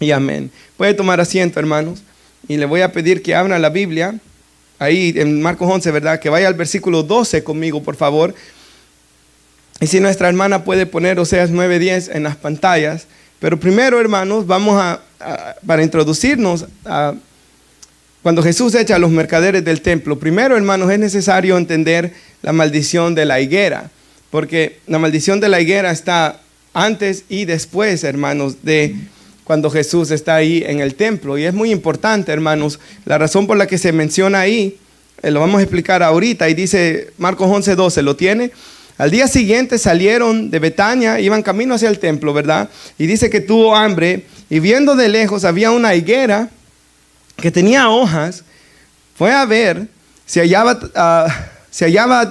y amén. Puede tomar asiento, hermanos, y le voy a pedir que abra la Biblia, ahí en Marcos 11, ¿verdad? Que vaya al versículo 12 conmigo, por favor. Y si nuestra hermana puede poner Oseas 9:10 en las pantallas. Pero primero, hermanos, vamos para introducirnos a cuando Jesús echa a los mercaderes del templo. Primero, hermanos, es necesario entender la maldición de la higuera, porque la maldición de la higuera está antes y después, hermanos, de cuando Jesús está ahí en el templo. Y es muy importante, hermanos, la razón por la que se menciona ahí, lo vamos a explicar ahorita, y dice Marcos 11:12, ¿lo tiene? Al día siguiente salieron de Betania, iban camino hacia el templo, ¿verdad? Y dice que tuvo hambre, y viendo de lejos había una higuera que tenía hojas. Fue a ver si hallaba,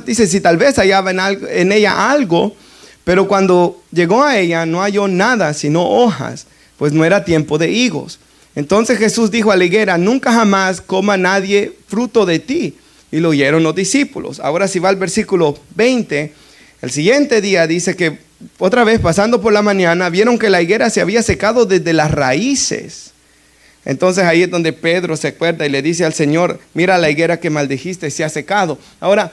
dice, si tal vez hallaba en ella algo, pero cuando llegó a ella no halló nada sino hojas, pues no era tiempo de higos. Entonces Jesús dijo a la higuera: nunca jamás coma nadie fruto de ti. Y lo oyeron los discípulos. Ahora si va al versículo 20, el siguiente día dice que otra vez pasando por la mañana vieron que la higuera se había secado desde las raíces. Entonces ahí es donde Pedro se acuerda y le dice al Señor: mira, la higuera que maldijiste se ha secado. Ahora,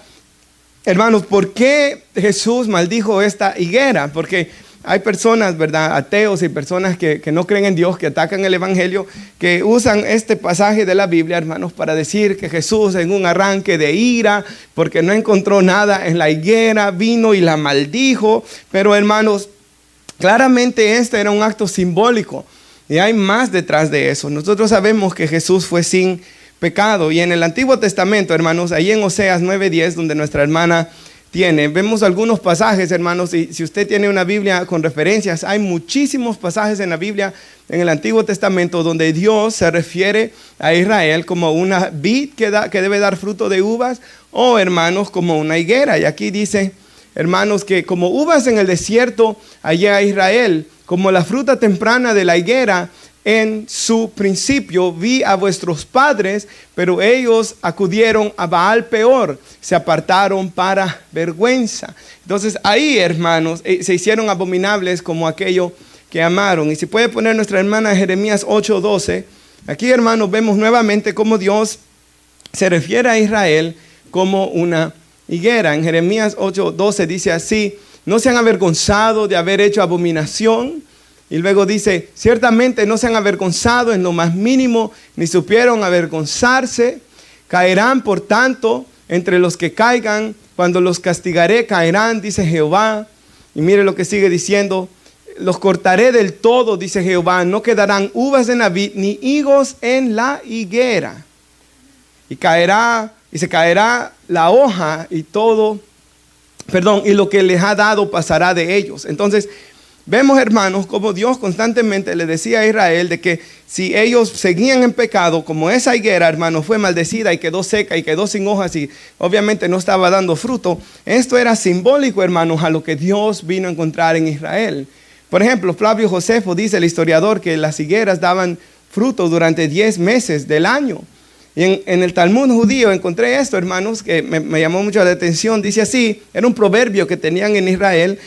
hermanos, ¿por qué Jesús maldijo esta higuera? Porque hay personas, ¿verdad?, ateos y personas que no creen en Dios, que atacan el Evangelio, que usan este pasaje de la Biblia, hermanos, para decir que Jesús, en un arranque de ira, porque no encontró nada en la higuera, vino y la maldijo. Pero, hermanos, claramente este era un acto simbólico y hay más detrás de eso. Nosotros sabemos que Jesús fue sin pecado, y en el Antiguo Testamento, hermanos, ahí en Oseas 9:10, donde nuestra hermana vemos algunos pasajes, hermanos, y si usted tiene una Biblia con referencias, hay muchísimos pasajes en la Biblia, en el Antiguo Testamento, donde Dios se refiere a Israel como una vid que debe dar fruto de uvas, o, hermanos, como una higuera. Y aquí dice, hermanos, que como uvas en el desierto hallé a Israel, como la fruta temprana de la higuera en su principio vi a vuestros padres, pero ellos acudieron a Baal peor, se apartaron para vergüenza. Entonces ahí, hermanos, se hicieron abominables como aquello que amaron. Y si puede poner nuestra hermana Jeremías 8:12, aquí, hermanos, vemos nuevamente cómo Dios se refiere a Israel como una higuera. En Jeremías 8:12 dice así: no se han avergonzado de haber hecho abominación. Y luego dice: ciertamente no se han avergonzado en lo más mínimo, ni supieron avergonzarse. Caerán, por tanto, entre los que caigan, cuando los castigaré caerán, dice Jehová. Y mire lo que sigue diciendo: los cortaré del todo, dice Jehová, no quedarán uvas en la vid, ni higos en la higuera. Y se caerá la hoja y y lo que les ha dado pasará de ellos. Entonces, vemos, hermanos, como Dios constantemente le decía a Israel de que si ellos seguían en pecado, como esa higuera, hermanos, fue maldecida y quedó seca y quedó sin hojas y obviamente no estaba dando fruto, esto era simbólico, hermanos, a lo que Dios vino a encontrar en Israel. Por ejemplo, Flavio Josefo dice, el historiador, que las higueras daban fruto durante 10 meses del año. Y en el Talmud judío encontré esto, hermanos, que me llamó mucho la atención. Dice así, era un proverbio que tenían en Israel: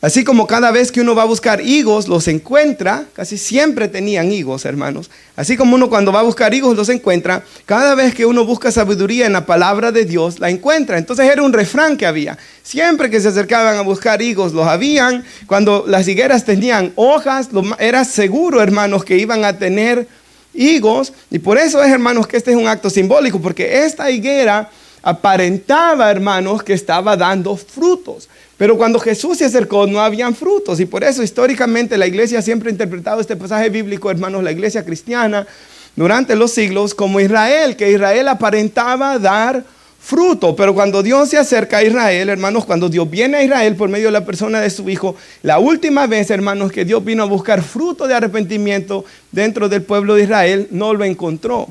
así como cada vez que uno va a buscar higos, los encuentra. Casi siempre tenían higos, hermanos. Así como uno cuando va a buscar higos los encuentra, cada vez que uno busca sabiduría en la palabra de Dios, la encuentra. Entonces era un refrán que había. Siempre que se acercaban a buscar higos, los habían. Cuando las higueras tenían hojas, era seguro, hermanos, que iban a tener higos. Y por eso es, hermanos, que este es un acto simbólico, porque esta higuera aparentaba, hermanos, que estaba dando frutos. Pero cuando Jesús se acercó no habían frutos, y por eso históricamente la iglesia siempre ha interpretado este pasaje bíblico, hermanos, la iglesia cristiana durante los siglos, como Israel, que Israel aparentaba dar fruto. Pero cuando Dios se acerca a Israel, hermanos, cuando Dios viene a Israel por medio de la persona de su Hijo, la última vez, hermanos, que Dios vino a buscar fruto de arrepentimiento dentro del pueblo de Israel, no lo encontró.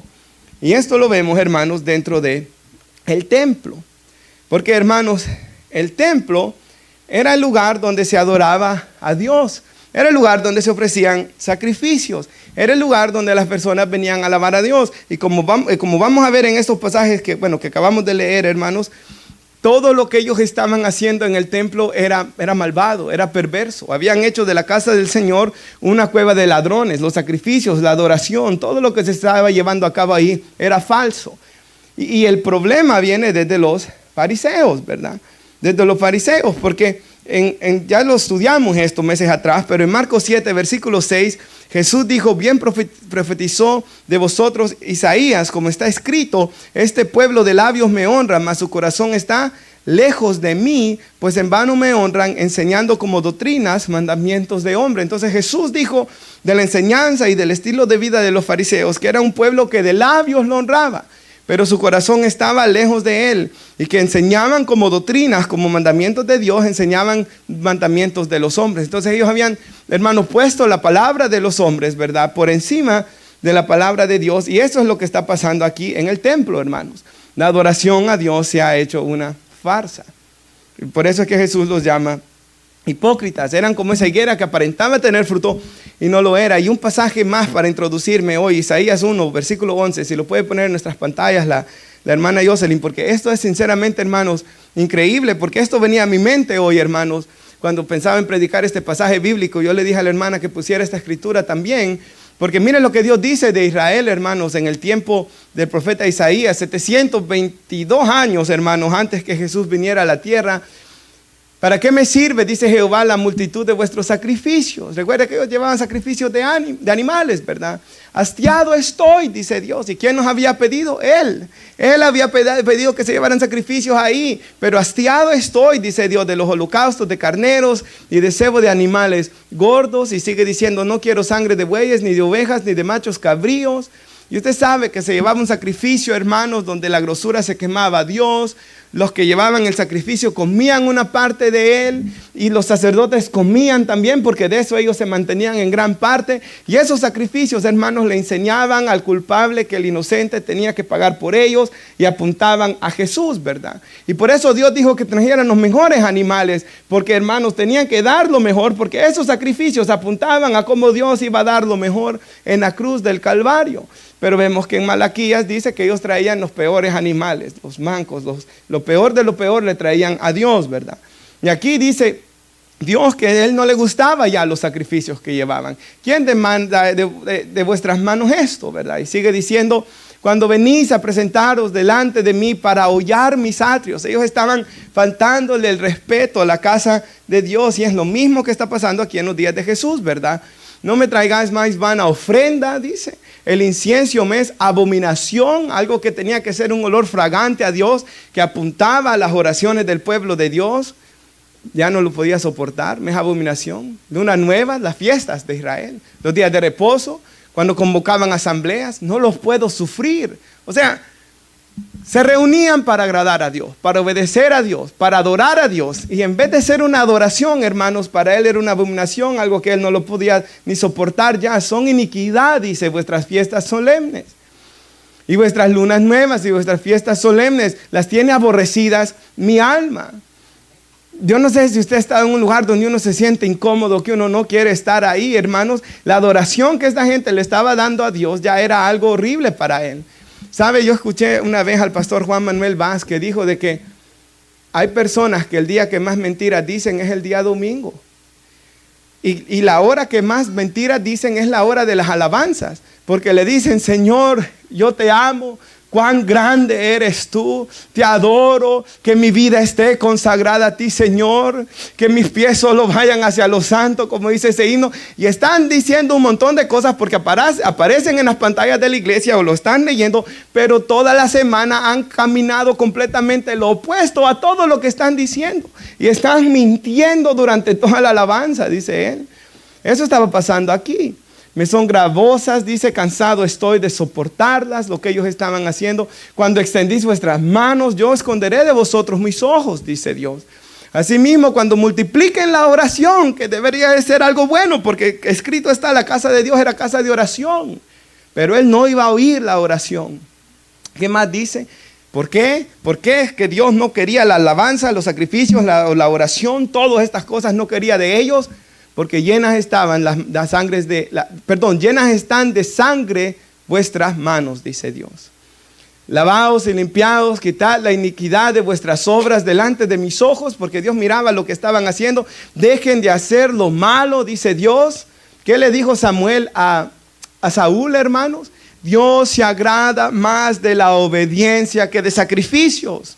Y esto lo vemos, hermanos, dentro de el templo. Porque, hermanos, el templo era el lugar donde se adoraba a Dios. Era el lugar donde se ofrecían sacrificios. Era el lugar donde las personas venían a alabar a Dios. Y como vamos a ver en estos pasajes que acabamos de leer, hermanos, todo lo que ellos estaban haciendo en el templo era malvado, era perverso. Habían hecho de la casa del Señor una cueva de ladrones. Los sacrificios, la adoración, todo lo que se estaba llevando a cabo ahí era falso. Y el problema viene desde los fariseos, ¿verdad? Desde los fariseos, porque ya lo estudiamos estos meses atrás, pero en Marcos 7, versículo 6, Jesús dijo: bien profetizó de vosotros Isaías, como está escrito: este pueblo de labios me honra, mas su corazón está lejos de mí, pues en vano me honran, enseñando como doctrinas mandamientos de hombre. Entonces Jesús dijo de la enseñanza y del estilo de vida de los fariseos, que era un pueblo que de labios lo honraba, pero su corazón estaba lejos de él, y que enseñaban como doctrinas, como mandamientos de Dios, enseñaban mandamientos de los hombres. Entonces ellos habían, hermanos, puesto la palabra de los hombres, ¿verdad?, por encima de la palabra de Dios. Y eso es lo que está pasando aquí en el templo, hermanos. La adoración a Dios se ha hecho una farsa. Y por eso es que Jesús los llama hipócritas. Eran como esa higuera que aparentaba tener fruto y no lo era. Y un pasaje más para introducirme hoy, Isaías 1, versículo 11, si lo puede poner en nuestras pantallas la hermana Jocelyn, porque esto es sinceramente, hermanos, increíble, porque esto venía a mi mente hoy, hermanos, cuando pensaba en predicar este pasaje bíblico. Yo le dije a la hermana que pusiera esta escritura también, porque miren lo que Dios dice de Israel, hermanos, en el tiempo del profeta Isaías, 722 años, hermanos, antes que Jesús viniera a la tierra. ¿Para qué me sirve, dice Jehová, la multitud de vuestros sacrificios? Recuerda que ellos llevaban sacrificios de animales, ¿verdad? Hastiado estoy, dice Dios. ¿Y quién nos había pedido? Él. Él había pedido que se llevaran sacrificios ahí. Pero hastiado estoy, dice Dios, de los holocaustos de carneros y de cebo de animales gordos. Y sigue diciendo: no quiero sangre de bueyes, ni de ovejas, ni de machos cabríos. Y usted sabe que se llevaba un sacrificio, hermanos, donde la grosura se quemaba a Dios. Los que llevaban el sacrificio comían una parte de él, y los sacerdotes comían también, porque de eso ellos se mantenían en gran parte. Y esos sacrificios, hermanos, le enseñaban al culpable que el inocente tenía que pagar por ellos, y apuntaban a Jesús, ¿verdad? Y por eso Dios dijo que trajeran los mejores animales, porque, hermanos, tenían que dar lo mejor, porque esos sacrificios apuntaban a cómo Dios iba a dar lo mejor en la cruz del Calvario. Pero vemos que en Malaquías dice que ellos traían los peores animales, los mancos, lo peor de lo peor le traían a Dios, ¿verdad? Y aquí dice Dios que a él no le gustaba ya los sacrificios que llevaban. ¿Quién demanda de vuestras manos esto, verdad? Y sigue diciendo: cuando venís a presentaros delante de mí para hollar mis atrios. Ellos estaban faltándole el respeto a la casa de Dios, y es lo mismo que está pasando aquí en los días de Jesús, ¿verdad? No me traigáis más vana ofrenda, dice. El incienso me es abominación, algo que tenía que ser un olor fragante a Dios, que apuntaba a las oraciones del pueblo de Dios. Ya no lo podía soportar, me es abominación. Luna nueva, las fiestas de Israel, los días de reposo, cuando convocaban asambleas, no los puedo sufrir. O sea, se reunían para agradar a Dios, para obedecer a Dios, para adorar a Dios. Y en vez de ser una adoración, hermanos, para él era una abominación, algo que él no lo podía ni soportar ya. Son iniquidad, dice, vuestras fiestas solemnes. Y vuestras lunas nuevas y vuestras fiestas solemnes las tiene aborrecidas mi alma. Yo no sé si usted está en un lugar donde uno se siente incómodo, que uno no quiere estar ahí, hermanos. La adoración que esta gente le estaba dando a Dios ya era algo horrible para él. ¿Sabe? Yo escuché una vez al pastor Juan Manuel Vaz que dijo de que hay personas que el día que más mentiras dicen es el día domingo. Y la hora que más mentiras dicen es la hora de las alabanzas. Porque le dicen: Señor, yo te amo. Cuán grande eres tú, te adoro, que mi vida esté consagrada a ti, Señor, que mis pies solo vayan hacia lo santo, como dice ese himno. Y están diciendo un montón de cosas porque aparecen en las pantallas de la iglesia o lo están leyendo, pero toda la semana han caminado completamente lo opuesto a todo lo que están diciendo. Y están mintiendo durante toda la alabanza, dice él. Eso estaba pasando aquí. Me son gravosas, dice, cansado estoy de soportarlas, lo que ellos estaban haciendo. Cuando extendís vuestras manos, yo esconderé de vosotros mis ojos, dice Dios. Asimismo, cuando multipliquen la oración, que debería de ser algo bueno, porque escrito está: la casa de Dios era casa de oración. Pero él no iba a oír la oración. ¿Qué más dice? ¿Por qué? ¿Por qué es que Dios no quería la alabanza, los sacrificios, la oración, todas estas cosas no quería de ellos? Porque llenas están de sangre vuestras manos, dice Dios. Lavaos y limpiaos, quitad la iniquidad de vuestras obras delante de mis ojos, porque Dios miraba lo que estaban haciendo. Dejen de hacer lo malo, dice Dios. ¿Qué le dijo Samuel a Saúl, hermanos? Dios se agrada más de la obediencia que de sacrificios.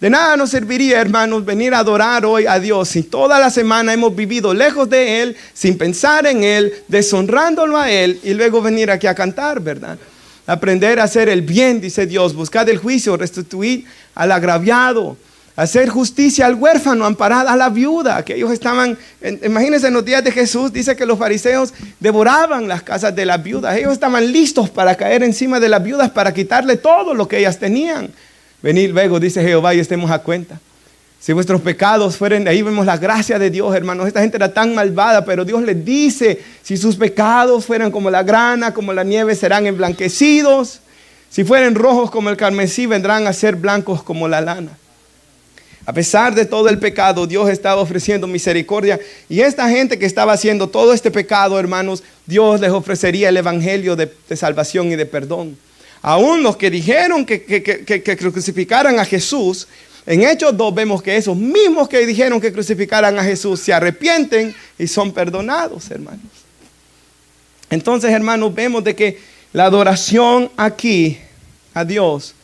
De nada nos serviría, hermanos, venir a adorar hoy a Dios si toda la semana hemos vivido lejos de Él, sin pensar en Él, deshonrándolo a Él, y luego venir aquí a cantar, ¿verdad? Aprender a hacer el bien, dice Dios, buscar el juicio, restituir al agraviado, hacer justicia al huérfano, amparar a la viuda, que ellos estaban, imagínense en los días de Jesús, dice que los fariseos devoraban las casas de las viudas, ellos estaban listos para caer encima de las viudas, para quitarle todo lo que ellas tenían. Venid luego, dice Jehová, y estemos a cuenta. Si vuestros pecados fueren, ahí vemos la gracia de Dios, hermanos. Esta gente era tan malvada, pero Dios les dice, si sus pecados fueran como la grana, como la nieve, serán emblanquecidos. Si fueren rojos como el carmesí, vendrán a ser blancos como la lana. A pesar de todo el pecado, Dios estaba ofreciendo misericordia. Y esta gente que estaba haciendo todo este pecado, hermanos, Dios les ofrecería el evangelio de salvación y de perdón. Aún los que dijeron que crucificaran a Jesús, en Hechos 2 vemos que esos mismos que dijeron que crucificaran a Jesús se arrepienten y son perdonados, hermanos. Entonces, hermanos, vemos de que la adoración aquí a Dios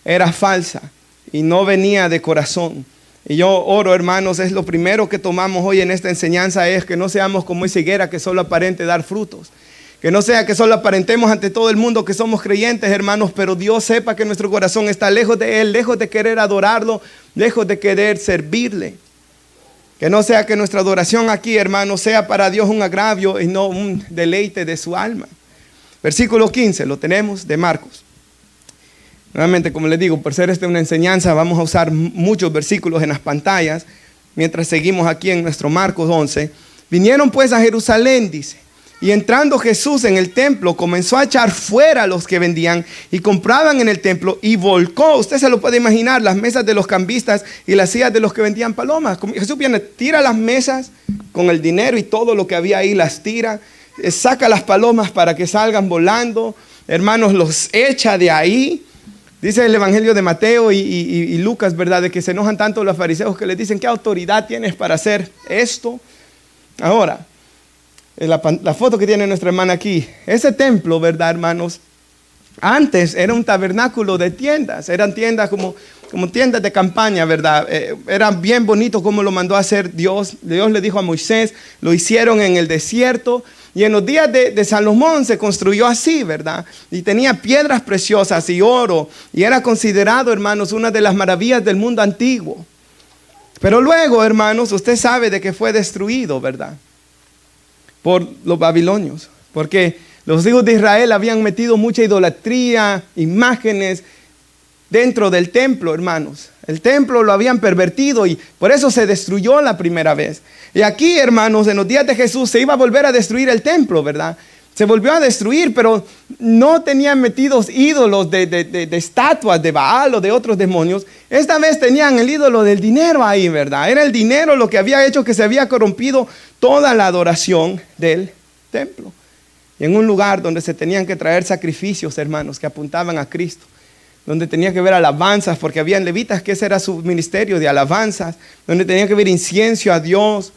era falsa y no venía de corazón. Y yo oro, hermanos, es lo primero que tomamos hoy en esta enseñanza, es que no seamos como esa higuera que solo aparente dar frutos. Que no sea que solo aparentemos ante todo el mundo que somos creyentes, hermanos, pero Dios sepa que nuestro corazón está lejos de Él, lejos de querer adorarlo, lejos de querer servirle. Que no sea que nuestra adoración aquí, hermanos, sea para Dios un agravio y no un deleite de su alma. Versículo 15, lo tenemos de Marcos. Nuevamente, como les digo, por ser esta una enseñanza, vamos a usar muchos versículos en las pantallas, mientras seguimos aquí en nuestro Marcos 11. Vinieron pues a Jerusalén, dice. Y entrando Jesús en el templo, comenzó a echar fuera a los que vendían y compraban en el templo y volcó, usted se lo puede imaginar, las mesas de los cambistas y las sillas de los que vendían palomas. Jesús viene, tira las mesas con el dinero y todo lo que había ahí, las tira, saca las palomas para que salgan volando, hermanos, los echa de ahí. Dice el Evangelio de Mateo y Lucas, ¿verdad? De que se enojan tanto los fariseos que les dicen, ¿qué autoridad tienes para hacer esto? Ahora, la foto que tiene nuestra hermana aquí, ese templo, ¿verdad, hermanos? Antes era un tabernáculo de tiendas, eran tiendas como tiendas de campaña, ¿verdad? Era bien bonito como lo mandó a hacer Dios. Dios le dijo a Moisés, lo hicieron en el desierto. Y en los días de Salomón se construyó así, ¿verdad? Y tenía piedras preciosas y oro. Y era considerado, hermanos, una de las maravillas del mundo antiguo. Pero luego, hermanos, usted sabe de que fue destruido, ¿verdad? Por los babilonios. Porque los hijos de Israel habían metido mucha idolatría, imágenes dentro del templo, hermanos. El templo lo habían pervertido y por eso se destruyó la primera vez. Y aquí, hermanos, en los días de Jesús se iba a volver a destruir el templo, ¿verdad? Se volvió a destruir, pero no tenían metidos ídolos de estatuas de Baal o de otros demonios. Esta vez tenían el ídolo del dinero ahí, ¿verdad? Era el dinero lo que había hecho que se había corrompido toda la adoración del templo. Y en un lugar donde se tenían que traer sacrificios, hermanos, que apuntaban a Cristo. Donde tenía que ver alabanzas, porque habían levitas que ese era su ministerio de alabanzas, donde tenía que ver incienso a Dios,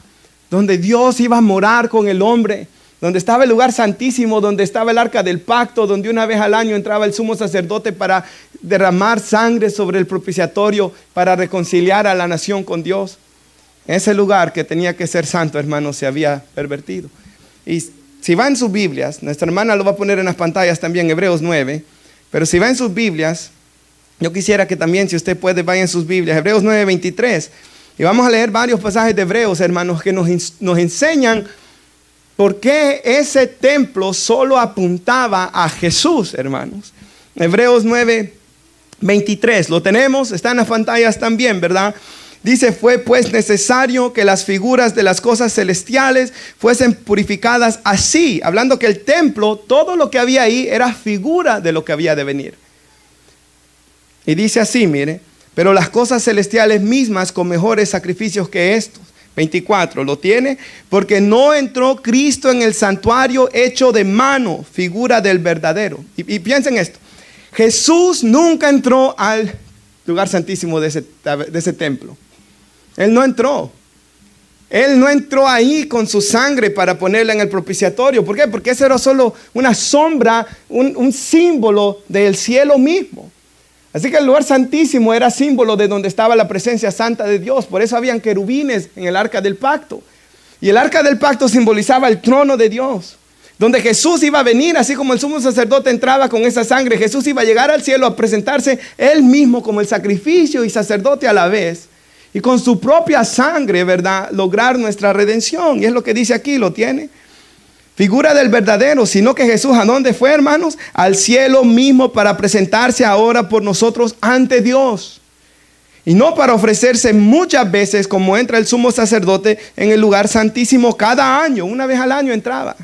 donde Dios iba a morar con el hombre, donde estaba el lugar santísimo, donde estaba el arca del pacto, donde una vez al año entraba el sumo sacerdote para derramar sangre sobre el propiciatorio, para reconciliar a la nación con Dios. Ese lugar que tenía que ser santo, hermanos, se había pervertido. Y si va en sus Biblias, nuestra hermana lo va a poner en las pantallas también, Hebreos 9, pero si va en sus Biblias, yo quisiera que también, si usted puede, vaya en sus Biblias, Hebreos 9:23. Y vamos a leer varios pasajes de Hebreos, hermanos, que nos enseñan por qué ese templo solo apuntaba a Jesús, hermanos. Hebreos 9:23, lo tenemos, está en las pantallas también, ¿verdad? Dice, fue pues necesario que las figuras de las cosas celestiales fuesen purificadas así. Hablando que el templo, todo lo que había ahí era figura de lo que había de venir. Y dice así, mire, pero las cosas celestiales mismas con mejores sacrificios que estos. 24, ¿lo tiene? Porque no entró Cristo en el santuario hecho de mano, figura del verdadero. Y piensen esto. Jesús nunca entró al lugar santísimo de ese templo. Él no entró. Él no entró ahí con su sangre para ponerla en el propiciatorio. ¿Por qué? Porque eso era solo una sombra, un símbolo del cielo mismo. Así que el lugar santísimo era símbolo de donde estaba la presencia santa de Dios. Por eso habían querubines en el arca del pacto. Y el arca del pacto simbolizaba el trono de Dios, donde Jesús iba a venir, así como el sumo sacerdote entraba con esa sangre. Jesús iba a llegar al cielo a presentarse él mismo como el sacrificio y sacerdote a la vez. Y con su propia sangre, ¿verdad?, lograr nuestra redención. Y es lo que dice aquí, ¿lo tiene? Figura del verdadero, sino que Jesús, ¿a dónde fue, hermanos? Al cielo mismo para presentarse ahora por nosotros ante Dios. Y no para ofrecerse muchas veces como entra el sumo sacerdote en el lugar santísimo cada año. Una vez al año entraba.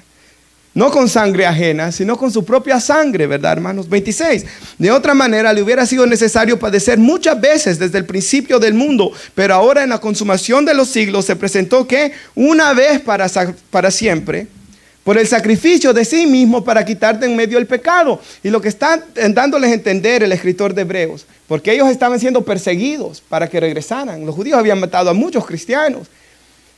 No con sangre ajena, sino con su propia sangre, ¿verdad, hermanos? 26. De otra manera, le hubiera sido necesario padecer muchas veces desde el principio del mundo, pero ahora en la consumación de los siglos se presentó que una vez para siempre, por el sacrificio de sí mismo para quitar de en medio el pecado. Y lo que está dándoles a entender el escritor de Hebreos, porque ellos estaban siendo perseguidos para que regresaran. Los judíos habían matado a muchos cristianos.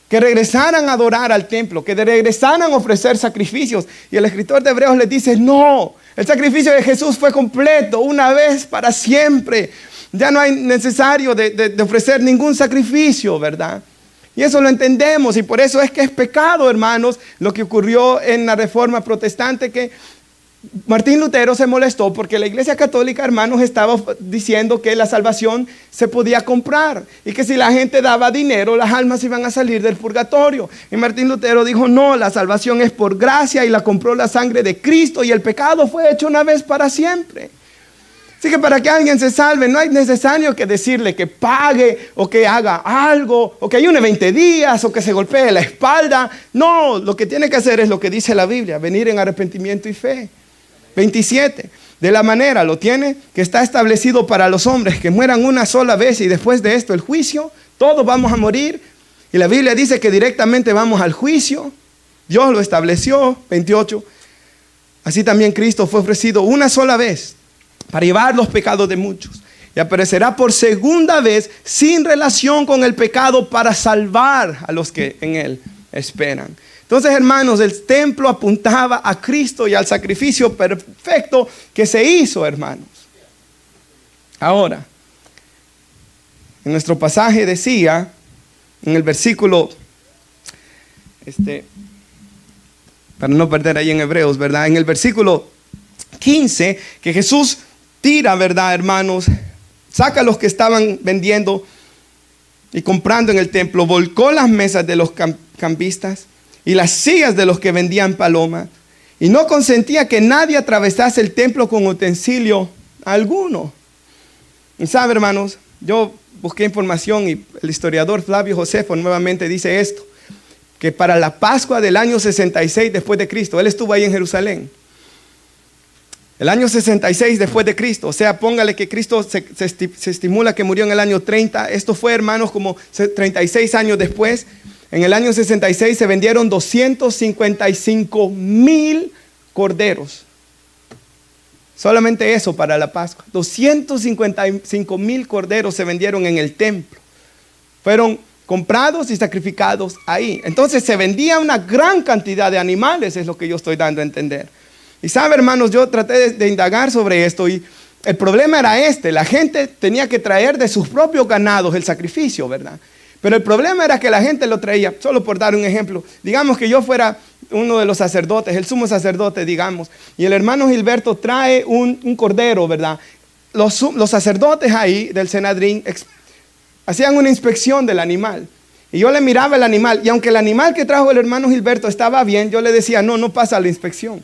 Que regresaran a adorar al templo, que regresaran a ofrecer sacrificios. Y el escritor de Hebreos les dice, no, el sacrificio de Jesús fue completo, una vez para siempre. Ya no hay necesario de ofrecer ningún sacrificio, ¿verdad? Y eso lo entendemos, y por eso es que es pecado, hermanos, lo que ocurrió en la Reforma Protestante, que Martín Lutero se molestó porque la Iglesia Católica, hermanos, estaba diciendo que la salvación se podía comprar y que si la gente daba dinero, las almas iban a salir del purgatorio. Y Martín Lutero dijo, no, la salvación es por gracia y la compró la sangre de Cristo y el pecado fue hecho una vez para siempre. Así que para que alguien se salve, no es necesario que decirle que pague o que haga algo o que ayune 20 días o que se golpee la espalda. No, lo que tiene que hacer es lo que dice la Biblia, venir en arrepentimiento y fe. 27. De la manera, lo tiene, que está establecido para los hombres que mueran una sola vez y después de esto el juicio. Todos vamos a morir. Y la Biblia dice que directamente vamos al juicio. Dios lo estableció. 28. Así también Cristo fue ofrecido una sola vez para llevar los pecados de muchos. Y aparecerá por segunda vez sin relación con el pecado para salvar a los que en él esperan. Entonces, hermanos, el templo apuntaba a Cristo y al sacrificio perfecto que se hizo, hermanos. Ahora, en nuestro pasaje decía, en el versículo, para no perder ahí en Hebreos, ¿verdad? En el versículo 15, que Jesús tira, ¿verdad, hermanos? Saca a los que estaban vendiendo y comprando en el templo, volcó las mesas de los cambistas y las sillas de los que vendían palomas, y no consentía que nadie atravesase el templo con utensilio alguno. Y sabe, hermanos, yo busqué información y el historiador Flavio Josefo nuevamente dice esto, que para la Pascua del año 66 después de Cristo, él estuvo ahí en Jerusalén, el año 66 después de Cristo, o sea, póngale que Cristo se estimula que murió en el año 30, esto fue, hermanos, como 36 años después. En el año 66 se vendieron 255,000 corderos. Solamente eso para la Pascua. 255,000 corderos se vendieron en el templo. Fueron comprados y sacrificados ahí. Entonces se vendía una gran cantidad de animales, es lo que yo estoy dando a entender. Y sabe, hermanos, yo traté de indagar sobre esto y el problema era la gente tenía que traer de sus propios ganados el sacrificio, ¿verdad? Pero el problema era que la gente lo traía, solo por dar un ejemplo. Digamos que yo fuera uno de los sacerdotes, el sumo sacerdote, digamos, y el hermano Gilberto trae un cordero, ¿verdad? Los sacerdotes ahí del Senedrín hacían una inspección del animal. Y yo le miraba el animal, y aunque el animal que trajo el hermano Gilberto estaba bien, yo le decía, no pasa la inspección.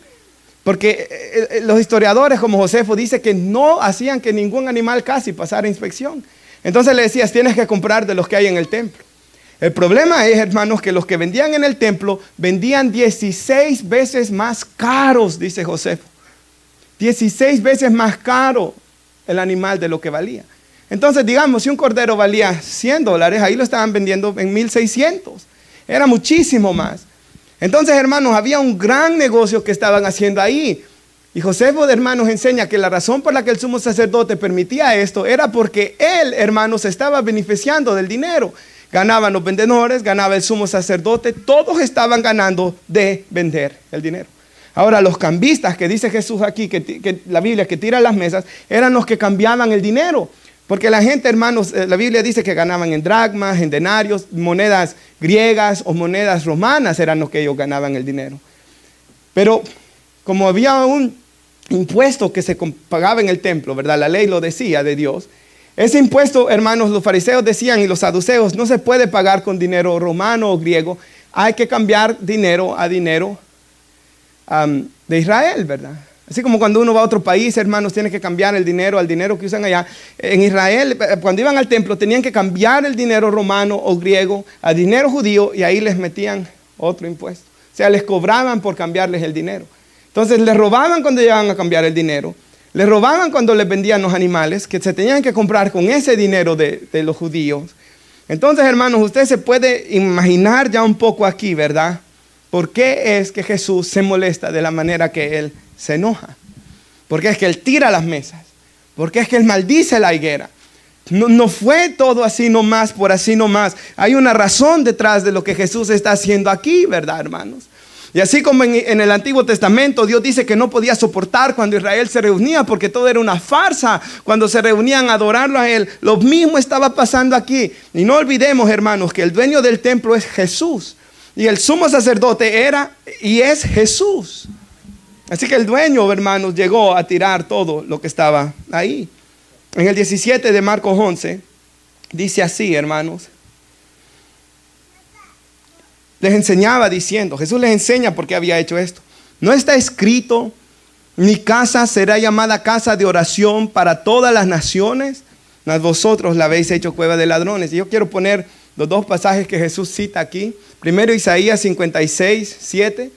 Porque los historiadores como Josefo dice que no hacían que ningún animal casi pasara inspección. Entonces le decías, tienes que comprar de los que hay en el templo. El problema es, hermanos, que los que vendían en el templo vendían 16 veces más caros, dice Josefo. 16 veces más caro el animal de lo que valía. Entonces, digamos, si un cordero valía $100, ahí lo estaban vendiendo en 1,600. Era muchísimo más. Entonces, hermanos, había un gran negocio que estaban haciendo ahí. Y Josefo, hermanos, enseña que la razón por la que el sumo sacerdote permitía esto era porque él, hermanos, se estaba beneficiando del dinero. Ganaban los vendedores, ganaba el sumo sacerdote, todos estaban ganando de vender el dinero. Ahora, los cambistas que dice Jesús aquí, que la Biblia, que tira las mesas, eran los que cambiaban el dinero. Porque la gente, hermanos, la Biblia dice que ganaban en dracmas, en denarios, monedas griegas o monedas romanas eran los que ellos ganaban el dinero. Pero como había un impuesto que se pagaba en el templo, ¿verdad? La ley lo decía de Dios. Ese impuesto, hermanos, los fariseos decían y los saduceos, no se puede pagar con dinero romano o griego. Hay que cambiar dinero a dinero de Israel, ¿verdad? Así como cuando uno va a otro país, hermanos, tiene que cambiar el dinero al dinero que usan allá. En Israel, cuando iban al templo, tenían que cambiar el dinero romano o griego a dinero judío y ahí les metían otro impuesto. O sea, les cobraban por cambiarles el dinero. Entonces, les robaban cuando llegaban a cambiar el dinero. Les robaban cuando les vendían los animales que se tenían que comprar con ese dinero de los judíos. Entonces, hermanos, usted se puede imaginar ya un poco aquí, ¿verdad? ¿Por qué es que Jesús se molesta de la manera que Él se enoja? ¿Por qué es que Él tira las mesas? ¿Por qué es que Él maldice la higuera? No fue todo así nomás, por así nomás. Hay una razón detrás de lo que Jesús está haciendo aquí, ¿verdad, hermanos? Y así como en el Antiguo Testamento Dios dice que no podía soportar cuando Israel se reunía porque todo era una farsa, cuando se reunían a adorarlo a Él, lo mismo estaba pasando aquí. Y no olvidemos, hermanos, que el dueño del templo es Jesús y el sumo sacerdote era y es Jesús. Así que el dueño, hermanos, llegó a tirar todo lo que estaba ahí. En el 17 de Marcos 11 dice así, hermanos. Les enseñaba diciendo, Jesús les enseña por qué había hecho esto. No está escrito, mi casa será llamada casa de oración para todas las naciones, mas vosotros la habéis hecho cueva de ladrones. Y yo quiero poner los dos pasajes que Jesús cita aquí. Primero Isaías 56, 7.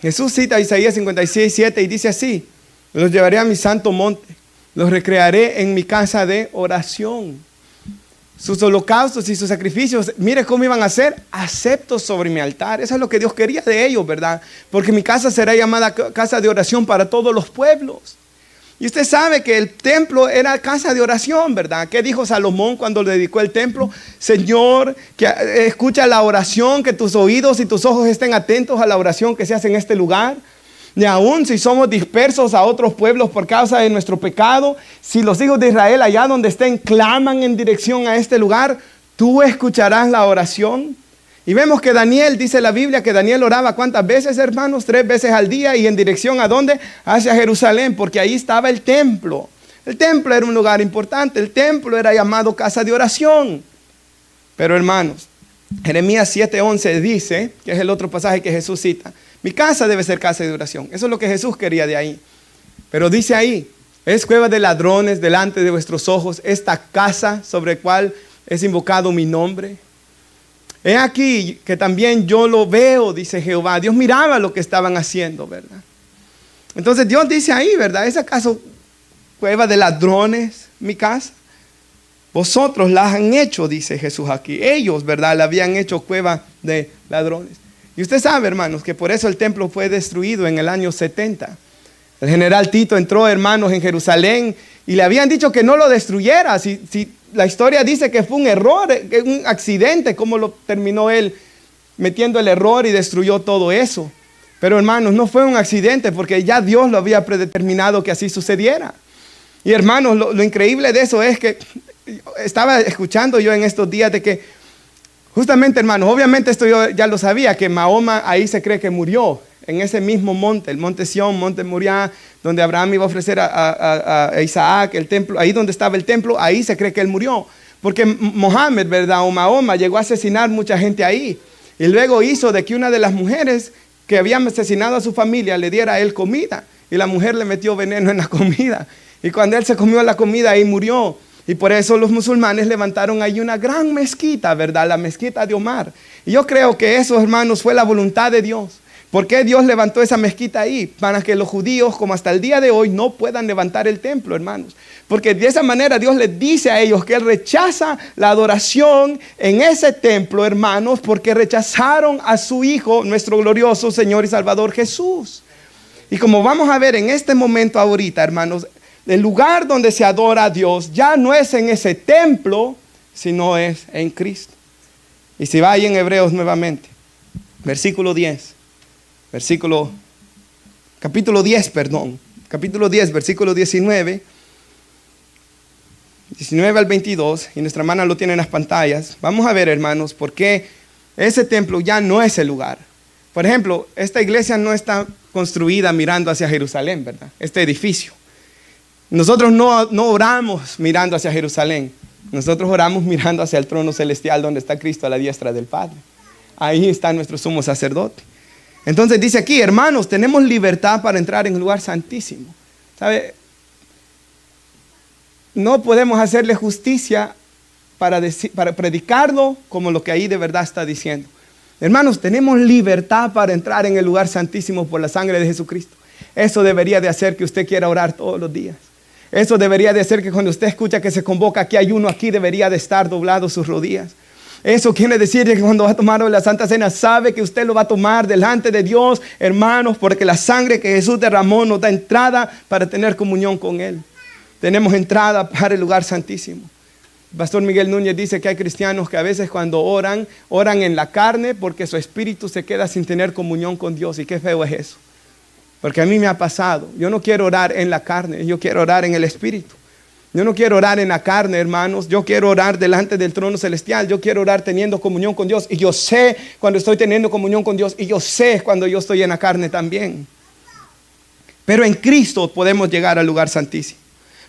Jesús cita Isaías 56, 7 y dice así, los llevaré a mi santo monte, los recrearé en mi casa de oración. Sus holocaustos y sus sacrificios, mire cómo iban a ser aceptos sobre mi altar. Eso es lo que Dios quería de ellos, ¿verdad? Porque mi casa será llamada casa de oración para todos los pueblos. Y usted sabe que el templo era casa de oración, ¿verdad? ¿Qué dijo Salomón cuando le dedicó el templo? Señor, que escucha la oración, que tus oídos y tus ojos estén atentos a la oración que se hace en este lugar. Ni aún si somos dispersos a otros pueblos por causa de nuestro pecado, si los hijos de Israel allá donde estén claman en dirección a este lugar, tú escucharás la oración. Y vemos que Daniel, dice la Biblia, que Daniel oraba ¿cuántas veces, hermanos? 3 veces al día. ¿Y en dirección a dónde? Hacia Jerusalén, porque ahí estaba el templo. El templo era un lugar importante, el templo era llamado casa de oración. Pero hermanos, Jeremías 7:11 dice, que es el otro pasaje que Jesús cita, mi casa debe ser casa de oración. Eso es lo que Jesús quería de ahí. Pero dice ahí, es cueva de ladrones delante de vuestros ojos, esta casa sobre la cual es invocado mi nombre. He aquí que también yo lo veo, dice Jehová. Dios miraba lo que estaban haciendo, ¿verdad? Entonces Dios dice ahí, ¿verdad? ¿Es acaso cueva de ladrones mi casa? Vosotros la han hecho, dice Jesús aquí. Ellos, ¿verdad? La habían hecho cueva de ladrones. Y usted sabe, hermanos, que por eso el templo fue destruido en el año 70. El general Tito entró, hermanos, en Jerusalén y le habían dicho que no lo destruyera. Si la historia dice que fue un error, un accidente, cómo lo terminó él metiendo el error y destruyó todo eso. Pero, hermanos, no fue un accidente porque ya Dios lo había predeterminado que así sucediera. Y, hermanos, lo increíble de eso es que estaba escuchando yo en estos días de que justamente, hermanos, obviamente esto yo ya lo sabía, que Mahoma ahí se cree que murió, en ese mismo monte, el monte Sión, monte Moriah, donde Abraham iba a ofrecer a Isaac, el templo, ahí donde estaba el templo, ahí se cree que él murió. Porque Mohammed, ¿verdad? O Mahoma llegó a asesinar mucha gente ahí. Y luego hizo de que una de las mujeres que habían asesinado a su familia le diera a él comida. Y la mujer le metió veneno en la comida. Y cuando él se comió la comida, ahí murió. Y por eso los musulmanes levantaron ahí una gran mezquita, ¿verdad? La mezquita de Omar. Y yo creo que eso, hermanos, fue la voluntad de Dios. ¿Por qué Dios levantó esa mezquita ahí? Para que los judíos, como hasta el día de hoy, no puedan levantar el templo, hermanos. Porque de esa manera Dios les dice a ellos que Él rechaza la adoración en ese templo, hermanos, porque rechazaron a su Hijo, nuestro glorioso Señor y Salvador Jesús. Y como vamos a ver en este momento ahorita, hermanos, el lugar donde se adora a Dios ya no es en ese templo, sino es en Cristo. Y si va ahí en Hebreos nuevamente, capítulo 10, versículo 19 al 22, y nuestra hermana lo tiene en las pantallas. Vamos a ver, hermanos, por qué ese templo ya no es el lugar. Por ejemplo, esta iglesia no está construida mirando hacia Jerusalén, ¿verdad? Este edificio. Nosotros no oramos mirando hacia Jerusalén. Nosotros oramos mirando hacia el trono celestial donde está Cristo a la diestra del Padre. Ahí está nuestro sumo sacerdote. Entonces dice aquí, hermanos, tenemos libertad para entrar en el lugar santísimo. ¿Sabe? No podemos hacerle justicia para predicarlo como lo que ahí de verdad está diciendo. Hermanos, tenemos libertad para entrar en el lugar santísimo por la sangre de Jesucristo. Eso debería de hacer que usted quiera orar todos los días. Eso debería de hacer que cuando usted escucha que se convoca que hay uno aquí, debería de estar doblado sus rodillas. Eso quiere decir que cuando va a tomar la Santa Cena, sabe que usted lo va a tomar delante de Dios, hermanos, porque la sangre que Jesús derramó nos da entrada para tener comunión con Él. Tenemos entrada para el lugar santísimo. Pastor Miguel Núñez dice que hay cristianos que a veces cuando oran en la carne porque su espíritu se queda sin tener comunión con Dios. Y qué feo es eso. Porque a mí me ha pasado. Yo no quiero orar en la carne, yo quiero orar en el espíritu. Yo no quiero orar en la carne, hermanos. Yo quiero orar delante del trono celestial. Yo quiero orar teniendo comunión con Dios. Y yo sé cuando estoy teniendo comunión con Dios. Y yo sé cuando yo estoy en la carne también. Pero en Cristo podemos llegar al lugar santísimo.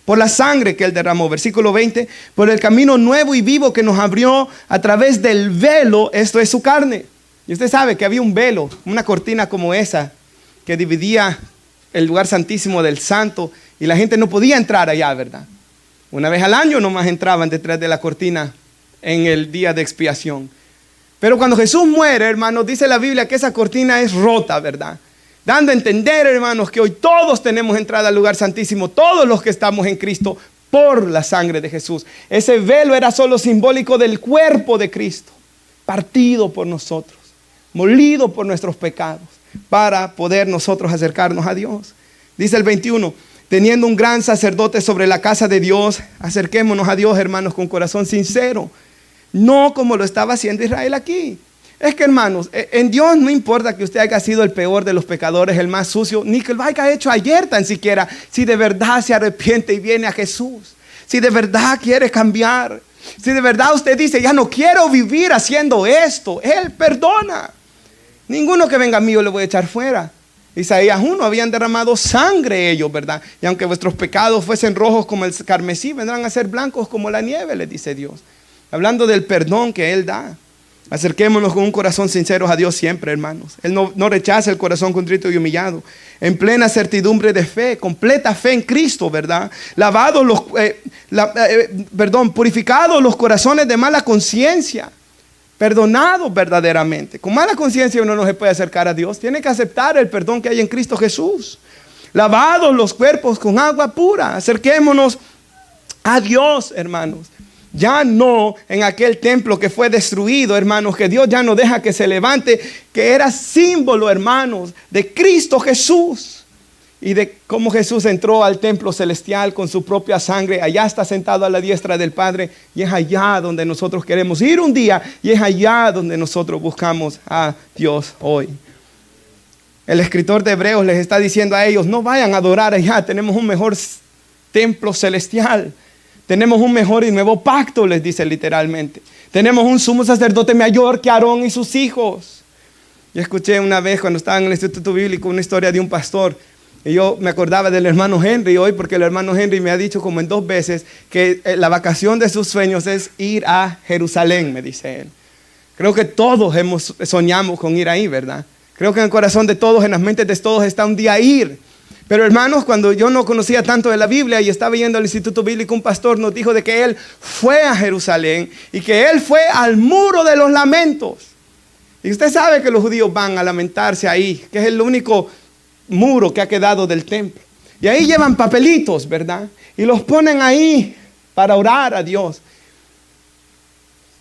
Por la sangre que Él derramó. Versículo 20. Por el camino nuevo y vivo que nos abrió a través del velo. Esto es su carne. Y usted sabe que había un velo, una cortina como esa, que dividía el lugar santísimo del santo. Y la gente no podía entrar allá, ¿verdad? Una vez al año nomás entraban detrás de la cortina en el día de expiación. Pero cuando Jesús muere, hermanos, dice la Biblia que esa cortina es rota, ¿verdad? Dando a entender, hermanos, que hoy todos tenemos entrada al lugar santísimo, todos los que estamos en Cristo, por la sangre de Jesús. Ese velo era solo simbólico del cuerpo de Cristo, partido por nosotros, molido por nuestros pecados, para poder nosotros acercarnos a Dios. Dice el 21, teniendo un gran sacerdote sobre la casa de Dios, acerquémonos a Dios, hermanos, con corazón sincero, no como lo estaba haciendo Israel aquí. Es que, hermanos, en Dios no importa que usted haya sido el peor de los pecadores, el más sucio, ni que lo haya hecho ayer tan siquiera, si de verdad se arrepiente y viene a Jesús, si de verdad quiere cambiar, si de verdad usted dice, ya no quiero vivir haciendo esto, Él perdona. Ninguno que venga a mí yo le voy a echar fuera. Isaías 1, habían derramado sangre ellos, ¿verdad? Y aunque vuestros pecados fuesen rojos como el carmesí, vendrán a ser blancos como la nieve, les dice Dios. Hablando del perdón que Él da. Acerquémonos con un corazón sincero a Dios siempre, hermanos. Él no rechaza el corazón contrito y humillado. En plena certidumbre de fe, completa fe en Cristo, ¿verdad? Purificados los corazones de mala conciencia. Perdonados verdaderamente. Con mala conciencia uno no se puede acercar a Dios. Tiene que aceptar el perdón que hay en Cristo Jesús. Lavados los cuerpos con agua pura. Acerquémonos a Dios, hermanos. Ya no en aquel templo que fue destruido, hermanos, que Dios ya no deja que se levante, que era símbolo, hermanos, de Cristo Jesús. Y de cómo Jesús entró al templo celestial con su propia sangre. Allá está sentado a la diestra del Padre. Y es allá donde nosotros queremos ir un día. Y es allá donde nosotros buscamos a Dios hoy. El escritor de Hebreos les está diciendo a ellos, no vayan a adorar allá. Tenemos un mejor templo celestial. Tenemos un mejor y nuevo pacto, les dice literalmente. Tenemos un sumo sacerdote mayor que Aarón y sus hijos. Yo escuché una vez cuando estaba en el Instituto Bíblico una historia de un pastor. Y yo me acordaba del hermano Henry hoy, porque el hermano Henry me ha dicho como en 2 veces que la vacación de sus sueños es ir a Jerusalén, me dice él. Creo que todos soñamos con ir ahí, ¿verdad? Creo que en el corazón de todos, en las mentes de todos está un día ir. Pero hermanos, cuando yo no conocía tanto de la Biblia y estaba yendo al Instituto Bíblico, un pastor nos dijo de que él fue a Jerusalén y que él fue al muro de los lamentos. Y usted sabe que los judíos van a lamentarse ahí, que es el único muro que ha quedado del templo. Y ahí llevan papelitos, ¿verdad? Y los ponen ahí para orar a Dios.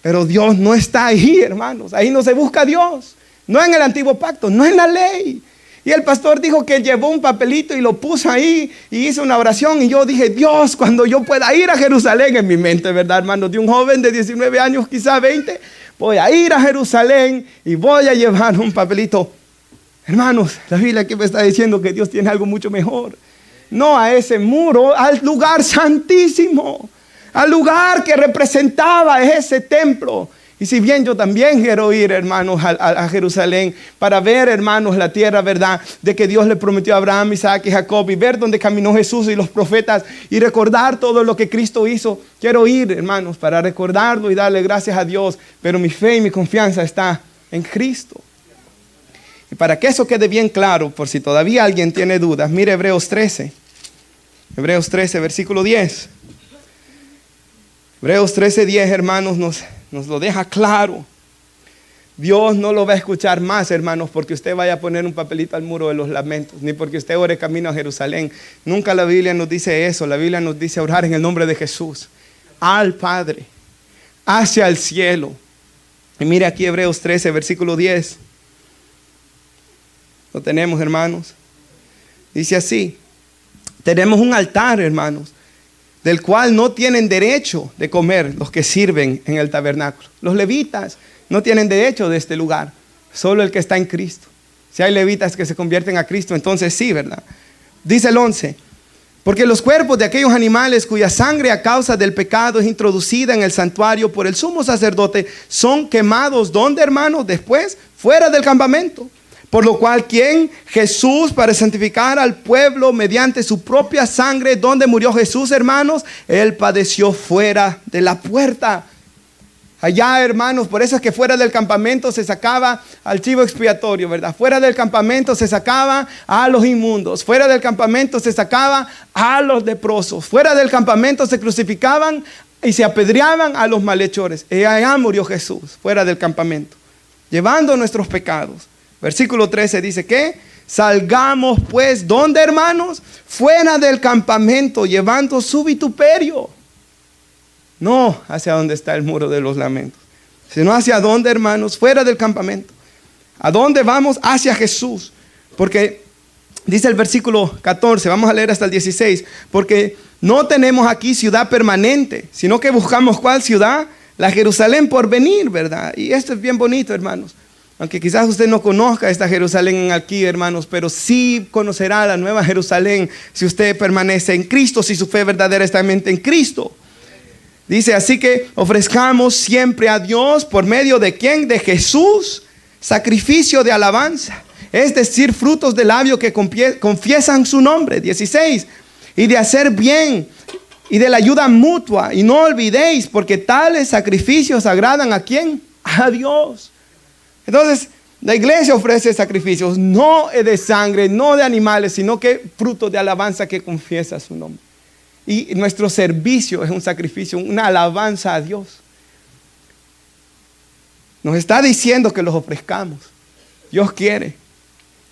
Pero Dios no está ahí, hermanos. Ahí no se busca a Dios. No en el antiguo pacto, no en la ley. Y el pastor dijo que llevó un papelito y lo puso ahí y hizo una oración. Y yo dije, Dios, cuando yo pueda ir a Jerusalén, en mi mente, ¿verdad, hermanos? De un joven de 19 años, quizá 20, voy a ir a Jerusalén y voy a llevar un papelito. Hermanos, la Biblia aquí me está diciendo que Dios tiene algo mucho mejor. No a ese muro, al lugar santísimo, al lugar que representaba ese templo. Y si bien yo también quiero ir, hermanos, a Jerusalén para ver, hermanos, la tierra, ¿verdad? De que Dios le prometió a Abraham, Isaac y Jacob, y ver dónde caminó Jesús y los profetas y recordar todo lo que Cristo hizo. Quiero ir, hermanos, para recordarlo y darle gracias a Dios, pero mi fe y mi confianza está en Cristo. Y para que eso quede bien claro, por si todavía alguien tiene dudas, mire Hebreos 13. Hebreos 13, versículo 10. Hebreos 13, 10, hermanos, nos lo deja claro. Dios no lo va a escuchar más, hermanos, porque usted vaya a poner un papelito al muro de los lamentos, ni porque usted ore camino a Jerusalén. Nunca la Biblia nos dice eso. La Biblia nos dice orar en el nombre de Jesús, al Padre, hacia el cielo. Y mire aquí Hebreos 13, versículo 10. Lo tenemos, hermanos. Dice así: tenemos un altar, hermanos, del cual no tienen derecho de comer los que sirven en el tabernáculo. Los levitas no tienen derecho de este lugar, solo el que está en Cristo. Si hay levitas que se convierten a Cristo, entonces sí, ¿verdad? Dice el 11: porque los cuerpos de aquellos animales cuya sangre a causa del pecado es introducida en el santuario por el sumo sacerdote son quemados, ¿dónde, hermanos? Después, fuera del campamento. Por lo cual, ¿quién? Jesús, para santificar al pueblo mediante su propia sangre. ¿Dónde murió Jesús, hermanos? Él padeció fuera de la puerta. Allá, hermanos, por eso es que fuera del campamento se sacaba al chivo expiatorio, ¿verdad? Fuera del campamento se sacaba a los inmundos. Fuera del campamento se sacaba a los leprosos. Fuera del campamento se crucificaban y se apedreaban a los malhechores. Y allá murió Jesús, fuera del campamento, llevando nuestros pecados. Versículo 13 dice que salgamos pues, ¿dónde, hermanos? Fuera del campamento, llevando su vituperio. No hacia donde está el muro de los lamentos, sino hacia dónde, hermanos, fuera del campamento. ¿A dónde vamos? Hacia Jesús. Porque dice el versículo 14, vamos a leer hasta el 16. Porque no tenemos aquí ciudad permanente, sino que buscamos ¿cuál ciudad? La Jerusalén por venir, ¿verdad? Y esto es bien bonito, hermanos. Aunque quizás usted no conozca esta Jerusalén aquí, hermanos, pero sí conocerá la nueva Jerusalén si usted permanece en Cristo, si su fe verdadera está en Cristo. Dice, así que ofrezcamos siempre a Dios por medio de ¿quién? De Jesús, sacrificio de alabanza, es decir, frutos de labio que confiesan su nombre. 16, y de hacer bien y de la ayuda mutua, y no olvidéis, porque tales sacrificios agradan ¿a quién? A Dios. Entonces, la iglesia ofrece sacrificios, no de sangre, no de animales, sino que fruto de alabanza que confiesa su nombre. Y nuestro servicio es un sacrificio, una alabanza a Dios. Nos está diciendo que los ofrezcamos. Dios quiere.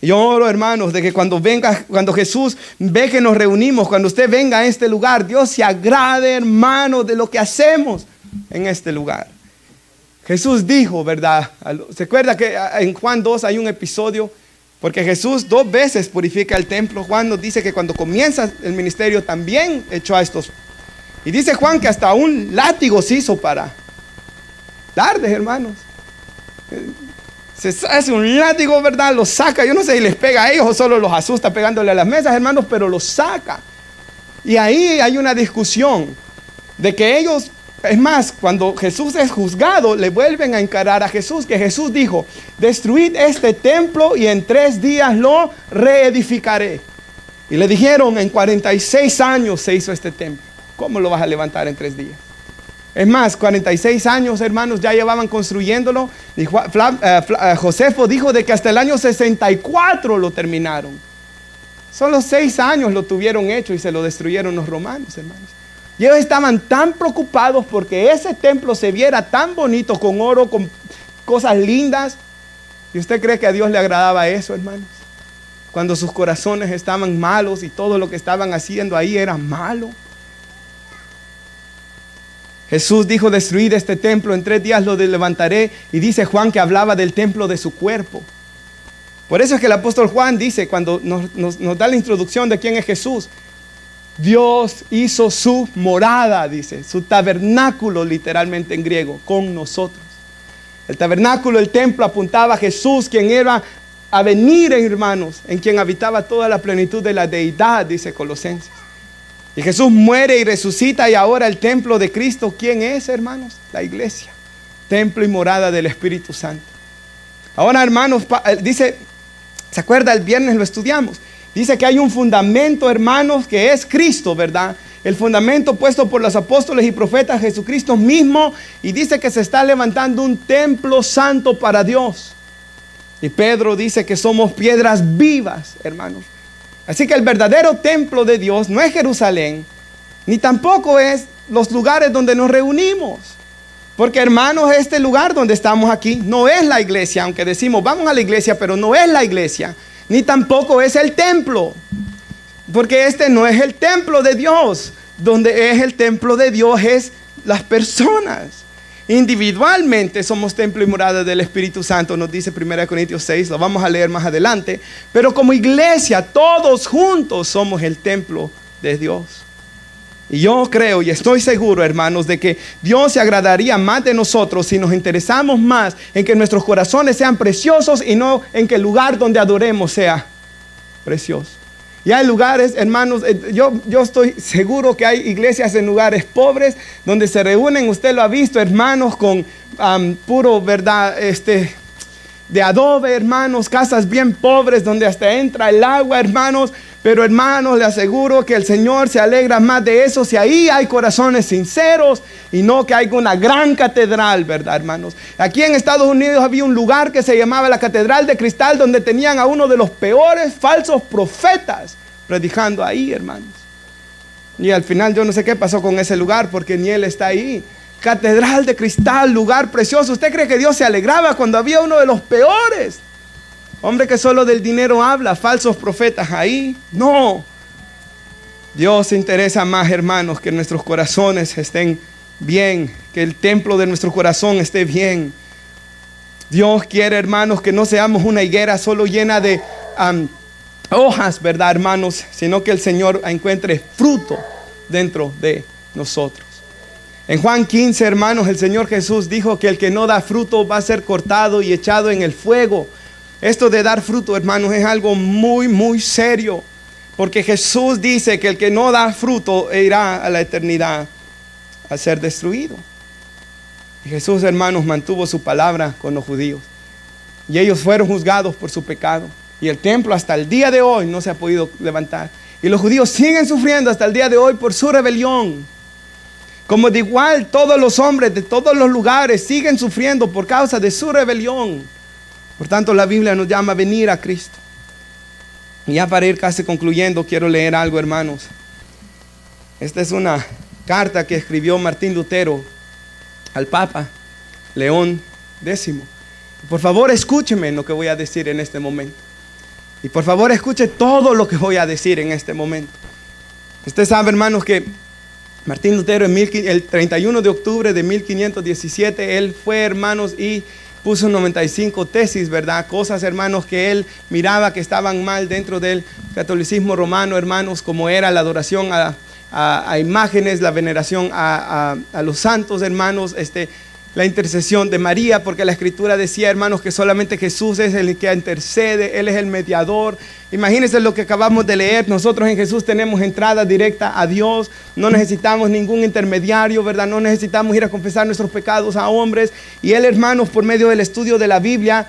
Yo oro, hermanos, de que cuando Jesús ve que nos reunimos, cuando usted venga a este lugar, Dios se agrade, hermanos, de lo que hacemos en este lugar. Jesús dijo, ¿verdad? ¿Se acuerda que en Juan 2 hay un episodio? Porque Jesús 2 veces purifica el templo. Juan nos dice que cuando comienza el ministerio también echó a estos. Y dice Juan que hasta un látigo se hizo para darles, hermanos. Se hace un látigo, ¿verdad? Los saca. Yo no sé si les pega a ellos o solo los asusta pegándole a las mesas, hermanos, pero los saca. Y ahí hay una discusión de que ellos... Es más, cuando Jesús es juzgado, le vuelven a encarar a Jesús, que Jesús dijo, destruid este templo y en 3 días lo reedificaré. Y le dijeron, en 46 años se hizo este templo. ¿Cómo lo vas a levantar en 3 días? Es más, 46 años, hermanos, ya llevaban construyéndolo. Y Josefo dijo de que hasta el año 64 lo terminaron. Solo 6 años lo tuvieron hecho y se lo destruyeron los romanos, hermanos. Y ellos estaban tan preocupados porque ese templo se viera tan bonito, con oro, con cosas lindas. ¿Y usted cree que a Dios le agradaba eso, hermanos? Cuando sus corazones estaban malos y todo lo que estaban haciendo ahí era malo. Jesús dijo, destruid este templo, en 3 días lo levantaré. Y dice Juan que hablaba del templo de su cuerpo. Por eso es que el apóstol Juan dice, cuando nos da la introducción de quién es Jesús, Dios hizo su morada, dice, su tabernáculo literalmente en griego, con nosotros. El tabernáculo, el templo apuntaba a Jesús, quien era a venir, hermanos, en quien habitaba toda la plenitud de la deidad, dice Colosenses. Y Jesús muere y resucita, y ahora el templo de Cristo, ¿quién es, hermanos? La iglesia, templo y morada del Espíritu Santo. Ahora, hermanos, dice, ¿se acuerda? El viernes lo estudiamos. Dice que hay un fundamento, hermanos, que es Cristo, ¿verdad? El fundamento puesto por los apóstoles y profetas, Jesucristo mismo. Y dice que se está levantando un templo santo para Dios. Y Pedro dice que somos piedras vivas, hermanos. Así que el verdadero templo de Dios no es Jerusalén, ni tampoco es los lugares donde nos reunimos. Porque, hermanos, este lugar donde estamos aquí no es la iglesia, aunque decimos vamos a la iglesia, pero no es la iglesia, ni tampoco es el templo. Porque este no es el templo de Dios. Donde es el templo de Dios es las personas. Individualmente somos templo y morada del Espíritu Santo, nos dice 1 Corintios 6, lo vamos a leer más adelante. Pero como iglesia, todos juntos somos el templo de Dios. Y yo creo y estoy seguro, hermanos, de que Dios se agradaría más de nosotros si nos interesamos más en que nuestros corazones sean preciosos y no en que el lugar donde adoremos sea precioso. Y hay lugares, hermanos, yo estoy seguro que hay iglesias en lugares pobres donde se reúnen, usted lo ha visto, hermanos, con puro, ¿verdad? De adobe, hermanos, casas bien pobres donde hasta entra el agua, hermanos. Pero, hermanos, le aseguro que el Señor se alegra más de eso si ahí hay corazones sinceros y no que haya una gran catedral, ¿verdad, hermanos? Aquí en Estados Unidos había un lugar que se llamaba la Catedral de Cristal, donde tenían a uno de los peores falsos profetas predicando ahí, hermanos. Y al final yo no sé qué pasó con ese lugar, porque ni él está ahí. Catedral de Cristal, lugar precioso. ¿Usted cree que Dios se alegraba cuando había uno de los peores? Hombre que solo del dinero habla, falsos profetas ahí. No. Dios se interesa más, hermanos, que nuestros corazones estén bien, que el templo de nuestro corazón esté bien. Dios quiere, hermanos, que no seamos una higuera solo llena de hojas, ¿verdad, hermanos? Sino que el Señor encuentre fruto dentro de nosotros. En Juan 15, hermanos, el Señor Jesús dijo que el que no da fruto va a ser cortado y echado en el fuego. Esto de dar fruto, hermanos, es algo muy, muy serio. Porque Jesús dice que el que no da fruto irá a la eternidad a ser destruido. Y Jesús, hermanos, mantuvo su palabra con los judíos. Y ellos fueron juzgados por su pecado. Y el templo hasta el día de hoy no se ha podido levantar. Y los judíos siguen sufriendo hasta el día de hoy por su rebelión. Como de igual todos los hombres de todos los lugares siguen sufriendo por causa de su rebelión. Por tanto, la Biblia nos llama a venir a Cristo. Y ya para ir casi concluyendo, quiero leer algo, hermanos. Esta es una carta que escribió Martín Lutero al Papa León X. Por favor, escúcheme lo que voy a decir en este momento. Y por favor, escuche todo lo que voy a decir en este momento. Usted sabe, hermanos, que Martín Lutero el 31 de octubre de 1517, él fue, hermanos, y puso 95 tesis, ¿verdad? Cosas, hermanos, que él miraba que estaban mal dentro del catolicismo romano, hermanos, como era la adoración a imágenes, la veneración a los santos, hermanos, la intercesión de María, porque la Escritura decía, hermanos, que solamente Jesús es el que intercede, Él es el mediador. Imagínense lo que acabamos de leer. Nosotros en Jesús tenemos entrada directa a Dios, no necesitamos ningún intermediario, ¿verdad? No necesitamos ir a confesar nuestros pecados a hombres. Y Él, hermanos, por medio del estudio de la Biblia,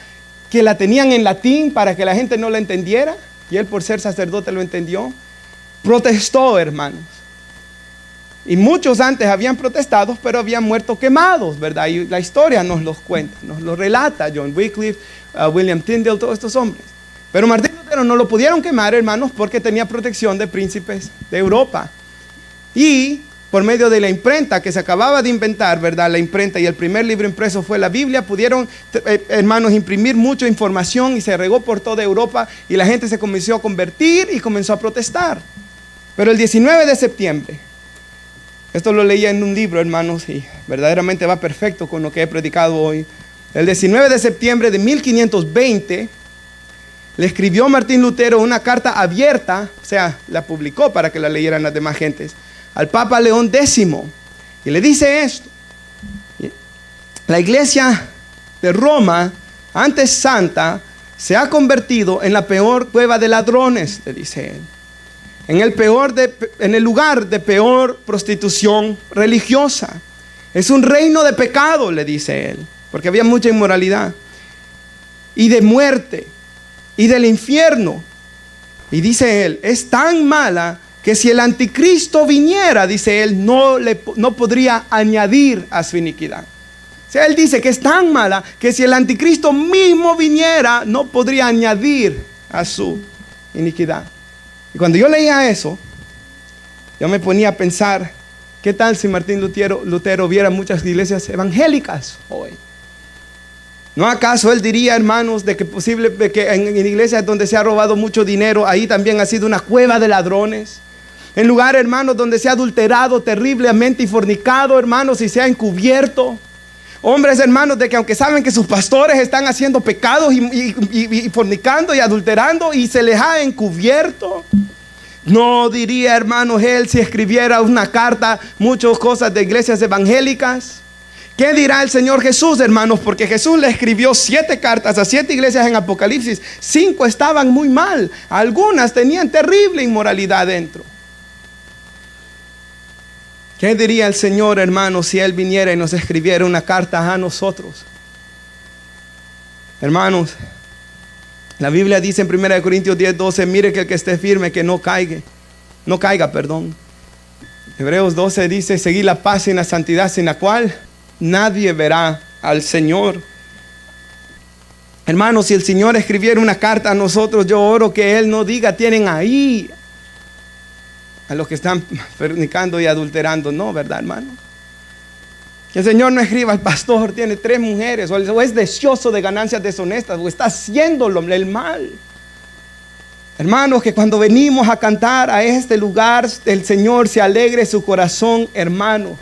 que la tenían en latín para que la gente no la entendiera, y Él por ser sacerdote lo entendió, protestó, hermanos. Y muchos antes habían protestado, pero habían muerto quemados, ¿verdad? Y la historia nos los cuenta, nos lo relata John Wycliffe, William Tyndale, todos estos hombres. Pero Martín Lutero no lo pudieron quemar, hermanos, porque tenía protección de príncipes de Europa. Y por medio de la imprenta que se acababa de inventar, ¿verdad? La imprenta, y el primer libro impreso fue la Biblia, pudieron, hermanos, imprimir mucha información y se regó por toda Europa y la gente se comenzó a convertir y comenzó a protestar. Pero el 19 de septiembre, esto lo leía en un libro, hermanos, y verdaderamente va perfecto con lo que he predicado hoy. El 19 de septiembre de 1520, le escribió Martín Lutero una carta abierta, o sea, la publicó para que la leyeran las demás gentes, al Papa León X, y le dice esto: la iglesia de Roma, antes santa, se ha convertido en la peor cueva de ladrones, le dice él. En el lugar de peor prostitución religiosa. Es un reino de pecado, le dice él, porque había mucha inmoralidad, y de muerte, y del infierno. Y dice él, es tan mala que si el anticristo viniera, dice él, no podría añadir a su iniquidad. O sea, él dice que es tan mala que si el anticristo mismo viniera, no podría añadir a su iniquidad. Y cuando yo leía eso, yo me ponía a pensar, ¿qué tal si Martín Lutero viera muchas iglesias evangélicas hoy? ¿No acaso él diría, hermanos, de que en iglesias donde se ha robado mucho dinero, ahí también ha sido una cueva de ladrones? En lugares, hermanos, donde se ha adulterado terriblemente y fornicado, hermanos, y se ha encubierto. Hombres, hermanos, de que aunque saben que sus pastores están haciendo pecados y fornicando y adulterando, y se les ha encubierto. No diría, hermanos, él si escribiera una carta, muchas cosas de iglesias evangélicas. ¿Qué dirá el Señor Jesús, hermanos? Porque Jesús le escribió 7 cartas a 7 iglesias en Apocalipsis. 5 estaban muy mal. Algunas tenían terrible inmoralidad dentro. ¿Qué diría el Señor, hermanos, si Él viniera y nos escribiera una carta a nosotros? Hermanos, la Biblia dice en 1 Corintios 10:12, mire que el que esté firme, que no caiga. Hebreos 12 dice, seguid la paz y la santidad, sin la cual nadie verá al Señor. Hermanos, si el Señor escribiera una carta a nosotros, yo oro que Él no diga, tienen ahí a los que están fornicando y adulterando. No, ¿verdad, hermano? Que el Señor no escriba, el pastor tiene 3 mujeres, o es deseoso de ganancias deshonestas, o está haciéndolo el mal. Hermanos, que cuando venimos a cantar a este lugar, el Señor se alegre su corazón, hermano,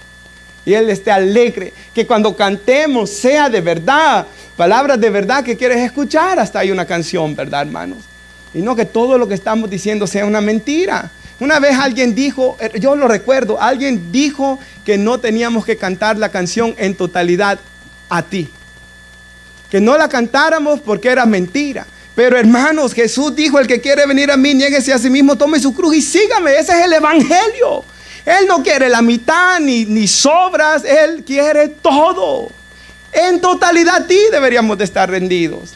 y Él esté alegre. Que cuando cantemos sea de verdad, palabras de verdad que quieres escuchar. Hasta hay una canción, ¿verdad, hermanos? Y no que todo lo que estamos diciendo sea una mentira. Una vez alguien dijo, yo lo recuerdo, alguien dijo que no teníamos que cantar la canción en totalidad a ti. Que no la cantáramos porque era mentira. Pero hermanos, Jesús dijo, el que quiere venir a mí, niéguese a sí mismo, tome su cruz y sígame. Ese es el evangelio. Él no quiere la mitad ni sobras, Él quiere todo. En totalidad a ti deberíamos de estar rendidos.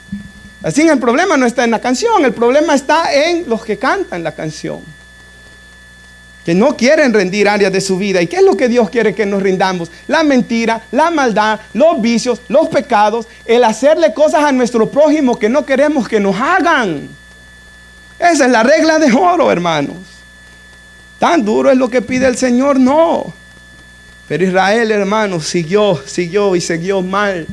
Así el problema no está en la canción, el problema está en los que cantan la canción, que no quieren rendir áreas de su vida. ¿Y qué es lo que Dios quiere que nos rindamos? La mentira, la maldad, los vicios, los pecados, el hacerle cosas a nuestro prójimo que no queremos que nos hagan. Esa es la regla de oro, hermanos. ¿Tan duro es lo que pide el Señor? No. Pero Israel, hermanos, siguió mal.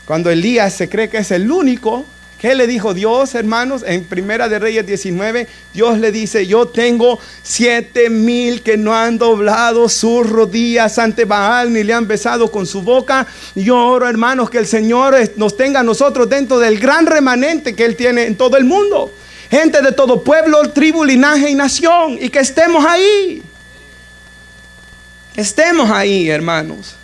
Cuando Elías se cree que es el único, ¿qué le dijo Dios, hermanos? En Primera de Reyes 19, Dios le dice, yo tengo 7,000 que no han doblado sus rodillas ante Baal, ni le han besado con su boca. Yo oro, hermanos, que el Señor nos tenga a nosotros dentro del gran remanente que Él tiene en todo el mundo. Gente de todo pueblo, tribu, linaje y nación. Y que estemos ahí. Estemos ahí, hermanos.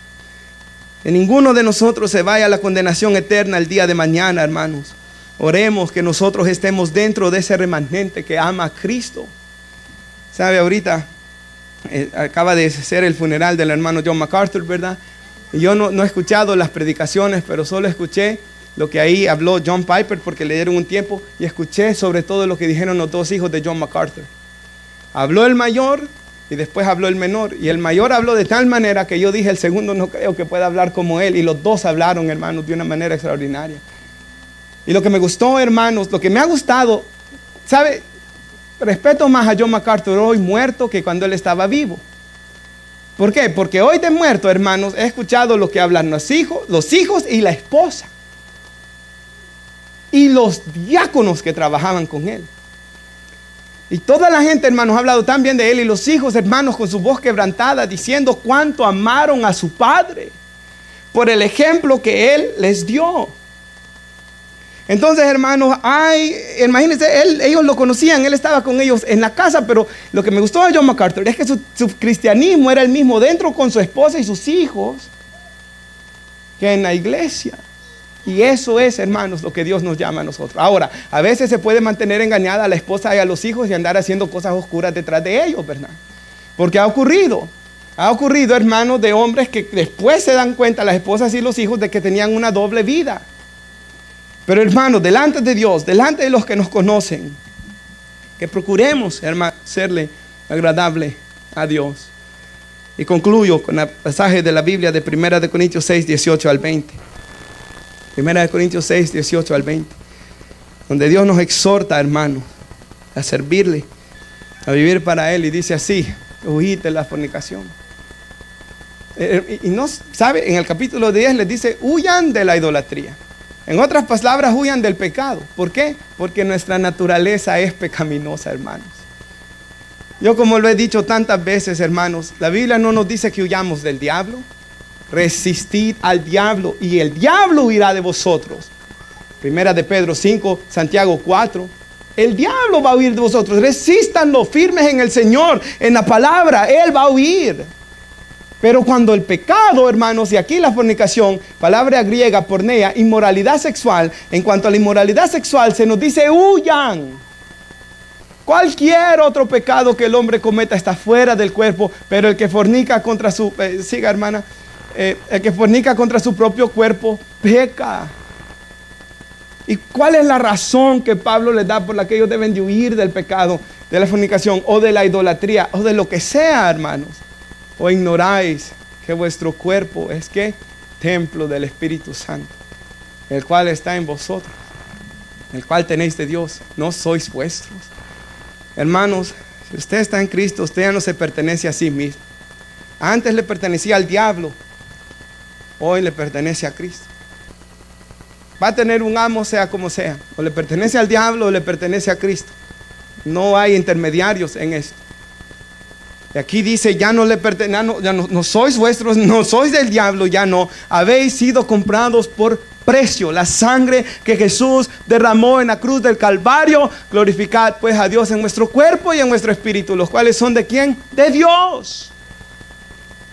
Que ninguno de nosotros se vaya a la condenación eterna el día de mañana, hermanos. Oremos que nosotros estemos dentro de ese remanente que ama a Cristo. Sabe, ahorita acaba de ser el funeral del hermano John MacArthur, ¿verdad? Y yo no he escuchado las predicaciones, pero solo escuché lo que ahí habló John Piper, porque le dieron un tiempo, y escuché sobre todo lo que dijeron los 2 hijos de John MacArthur. Habló el mayor y después habló el menor, y el mayor habló de tal manera que yo dije, el segundo no creo que pueda hablar como él, y los 2 hablaron, hermanos, de una manera extraordinaria. Y lo que me gustó, hermanos, lo que me ha gustado, ¿sabe? Respeto más a John MacArthur hoy muerto que cuando él estaba vivo. ¿Por qué? Porque hoy de muerto, hermanos, he escuchado lo que hablan los hijos y la esposa. Y los diáconos que trabajaban con él. Y toda la gente, hermanos, ha hablado tan bien de él. Y los hijos, hermanos, con su voz quebrantada, diciendo cuánto amaron a su padre por el ejemplo que él les dio. Entonces, hermanos, imagínense, ellos lo conocían, él estaba con ellos en la casa, pero lo que me gustó de John MacArthur es que su cristianismo era el mismo dentro con su esposa y sus hijos que en la iglesia. Y eso es, hermanos, lo que Dios nos llama a nosotros. Ahora, a veces se puede mantener engañada a la esposa y a los hijos y andar haciendo cosas oscuras detrás de ellos, ¿verdad? Porque ha ocurrido, hermanos, de hombres que después se dan cuenta, las esposas y los hijos, de que tenían una doble vida. Pero, hermanos, delante de Dios, delante de los que nos conocen, que procuremos, hermanos, serle agradable a Dios. Y concluyo con el pasaje de la Biblia de 1 Corintios 6, 18 al 20. 1 Corintios 6, 18 al 20. Donde Dios nos exhorta, hermanos, a servirle, a vivir para Él. Y dice así: huid de la fornicación. Y no sabe, en el capítulo 10 les dice: huyan de la idolatría. En otras palabras, huyan del pecado. ¿Por qué? Porque nuestra naturaleza es pecaminosa, hermanos. Yo, como lo he dicho tantas veces, hermanos, la Biblia no nos dice que huyamos del diablo. Resistid al diablo y el diablo huirá de vosotros. Primera de Pedro 5, Santiago 4. El diablo va a huir de vosotros. Resístanlo, firmes en el Señor, en la palabra. Él va a huir. Pero cuando el pecado, hermanos, y aquí la fornicación, palabra griega, porneia, inmoralidad sexual, en cuanto a la inmoralidad sexual se nos dice: huyan. Cualquier otro pecado que el hombre cometa está fuera del cuerpo, pero el que fornica contra su, siga hermana, el que fornica contra su propio cuerpo peca. ¿Y cuál es la razón que Pablo les da por la que ellos deben de huir del pecado, de la fornicación o de la idolatría o de lo que sea, hermanos? ¿O ignoráis que vuestro cuerpo es ¿qué? Templo del Espíritu Santo, el cual está en vosotros, el cual tenéis de Dios, no sois vuestros? Hermanos, si usted está en Cristo, usted ya no se pertenece a sí mismo. Antes le pertenecía al diablo, hoy le pertenece a Cristo. Va a tener un amo sea como sea, o le pertenece al diablo o le pertenece a Cristo. No hay intermediarios en esto. Y aquí dice: ya no le pertenece, no sois vuestros, no sois del diablo, ya no. Habéis sido comprados por precio, la sangre que Jesús derramó en la cruz del Calvario. Glorificad pues a Dios en nuestro cuerpo y en nuestro espíritu, los cuales son ¿de quién? De Dios.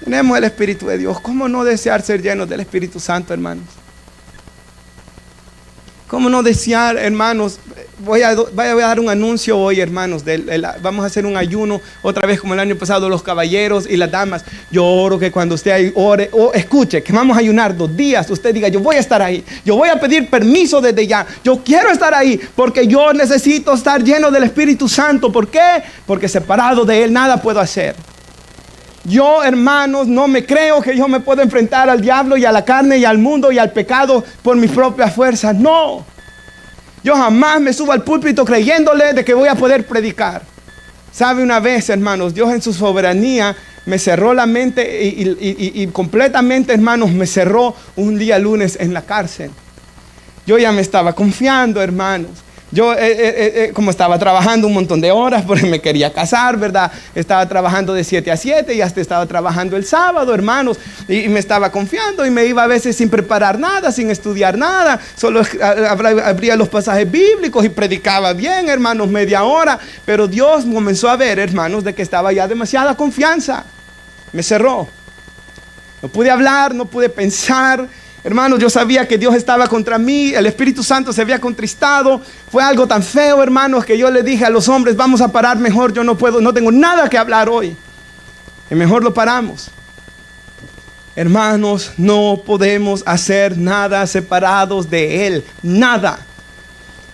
Tenemos el Espíritu de Dios. ¿Cómo no desear ser llenos del Espíritu Santo, hermanos? ¿Cómo no desear, hermanos? Voy a dar un anuncio hoy, hermanos. Vamos a hacer un ayuno otra vez como el año pasado, los caballeros y las damas. Yo oro que cuando usted ore, o escuche que vamos a ayunar 2 días, usted diga: yo voy a estar ahí. Yo voy a pedir permiso desde ya. Yo quiero estar ahí porque yo necesito estar lleno del Espíritu Santo. ¿Por qué? Porque separado de Él nada puedo hacer. Yo, hermanos, no me creo que yo me puedo enfrentar al diablo y a la carne y al mundo y al pecado por mis propias fuerzas. No. Yo jamás me subo al púlpito creyéndole de que voy a poder predicar. ¿Sabe? Una vez, hermanos, Dios en su soberanía me cerró la mente y completamente, hermanos, me cerró un día lunes en la cárcel. Yo ya me estaba confiando, hermanos. Yo, como estaba trabajando un montón de horas porque me quería casar, ¿verdad? Estaba trabajando de 7 a 7 y hasta estaba trabajando el sábado, hermanos. Y me estaba confiando y me iba a veces sin preparar nada, sin estudiar nada. Solo abría los pasajes bíblicos y predicaba bien, hermanos, media hora. Pero Dios comenzó a ver, hermanos, de que estaba ya demasiada confianza. Me cerró. No pude hablar, no pude pensar. Hermanos, yo sabía que Dios estaba contra mí, el Espíritu Santo se había contristado. Fue algo tan feo, hermanos, que yo le dije a los hombres: vamos a parar mejor, yo no puedo, no tengo nada que hablar hoy. Y mejor lo paramos. Hermanos, no podemos hacer nada separados de Él, nada.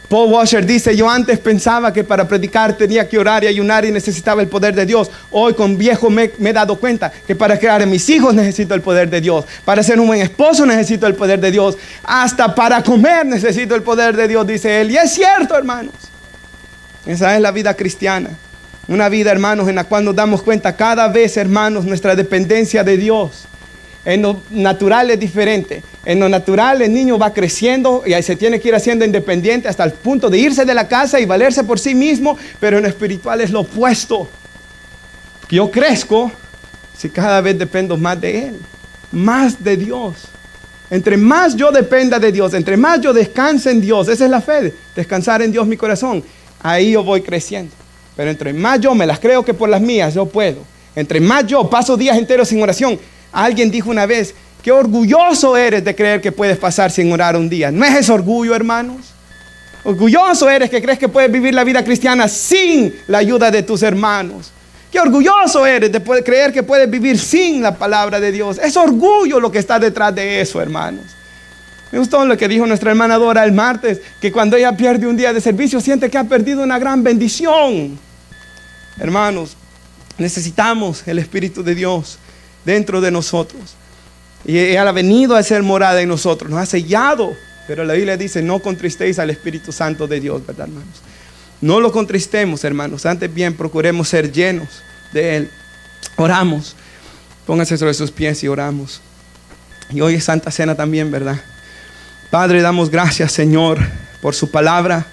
Paul Washer dice: yo antes pensaba que para predicar tenía que orar y ayunar y necesitaba el poder de Dios. Hoy con viejo me he dado cuenta que para crear a mis hijos necesito el poder de Dios. Para ser un buen esposo necesito el poder de Dios. Hasta para comer necesito el poder de Dios, dice él. Y es cierto, hermanos. Esa es la vida cristiana. Una vida, hermanos, en la cual nos damos cuenta cada vez, hermanos, nuestra dependencia de Dios. En lo natural es diferente. En lo natural el niño va creciendo y ahí se tiene que ir haciendo independiente hasta el punto de irse de la casa y valerse por sí mismo. Pero en lo espiritual es lo opuesto. Yo crezco si cada vez dependo más de Él, más de Dios. Entre más yo dependa de Dios, entre más yo descanse en Dios, esa es la fe, descansar en Dios mi corazón, ahí yo voy creciendo. Pero entre más yo me las creo que por las mías yo puedo, entre más yo paso días enteros sin oración. Alguien dijo una vez, qué orgulloso eres de creer que puedes pasar sin orar un día. ¿No es ese orgullo, hermanos? Orgulloso eres que crees que puedes vivir la vida cristiana sin la ayuda de tus hermanos. Qué orgulloso eres de creer que puedes vivir sin la palabra de Dios. Es orgullo lo que está detrás de eso, hermanos. Me gustó lo que dijo nuestra hermana Dora el martes, que cuando ella pierde un día de servicio siente que ha perdido una gran bendición. Hermanos, necesitamos el Espíritu de Dios dentro de nosotros. Y Él ha venido a ser morada en nosotros, nos ha sellado. Pero la Biblia dice, no contristéis al Espíritu Santo de Dios, ¿verdad, hermanos? No lo contristemos, hermanos. Antes bien, procuremos ser llenos de Él. Oramos. Pónganse sobre sus pies y oramos. Y hoy es Santa Cena también, ¿verdad? Padre, damos gracias, Señor, por su palabra.